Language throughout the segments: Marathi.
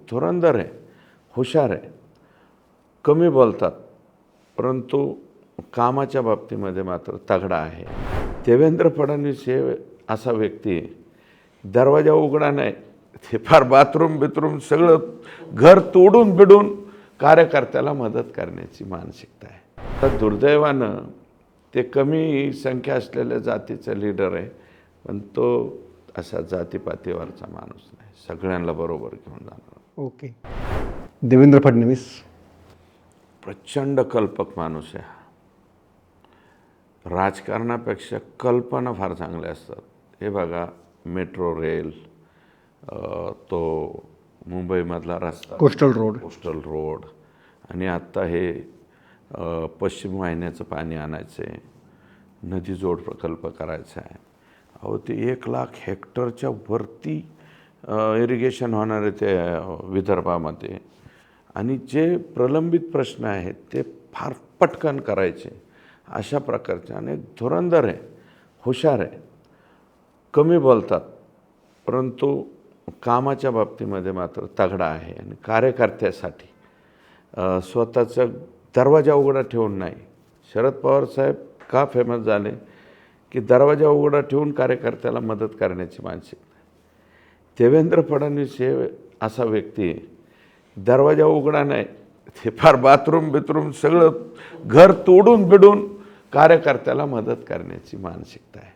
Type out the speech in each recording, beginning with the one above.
धुरंधर आहे, हुशार आहे, कमी बोलतात, परंतु कामाच्या बाबतीमध्ये मात्र तगडा आहे. देवेंद्र फडणवीस हे असा व्यक्ती आहे, दरवाजा उघडा नाही, ते फार बाथरूम सगळं घर तोडून बिडून कार्यकर्त्याला मदत करण्याची मानसिकता आहे. तर दुर्दैवानं ते कमी संख्या असलेल्या जातीचा लीडर आहे, पण तो असा जातीपातीवरचा माणूस नाही, सगळ्यांना बरोबर घेऊन जाणार. ओके. देवेंद्र फडणवीस प्रचंड कल्पक माणूस आहे. राजकारणापेक्षा कल्पना फार चांगल्या असतात. हे बघा, मेट्रो रेल, तो मुंबईमधला रस्ता, कोस्टल रोड, आणि आत्ता हे पश्चिम वाहिन्याचं पाणी आणायचं आहे, नदी जोड प्रकल्प करायचा आहे. अहो, ते 1,00,000 हेक्टरच्या वरती इरिगेशन होणार आहे ते विदर्भामध्ये, आणि जे प्रलंबित प्रश्न आहेत ते फार पटकन करायचे. अशा प्रकारचे अनेक धुरंधर आहे, हुशार आहे, कमी बोलतात, परंतु कामाच्या बाबतीमध्ये मात्र तगडा आहे. आणि कार्यकर्त्यासाठी स्वतःचा दरवाजा उघडा ठेवून नाही. शरद पवार साहेब का फेमस झाले की दरवाजा उघडा ठेवून कार्यकर्त्याला मदत करण्याची मानसिकता. देवेंद्र फडणवीस हे असा व्यक्ती आहे, दरवाजा उघडा नाही, ते फार बाथरूम सगळं घर तोडून बिडून कार्यकर्त्याला मदत करण्याची मानसिकता आहे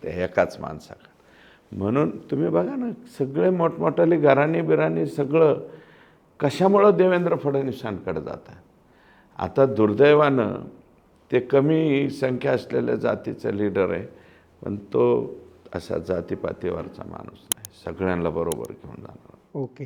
ते एकाच माणसाकडे. म्हणून तुम्ही बघा ना, सगळे मोठमोठाले घराणी सगळं कशामुळं देवेंद्र फडणवीसांकडे जातात. आता दुर्दैवानं ते कमी संख्या असलेल्या जातीचा लीडर आहे, पण तो असा जातीपातीवरचा माणूस नाही, सगळ्यांना बरोबर घेऊन जाणार. ओके.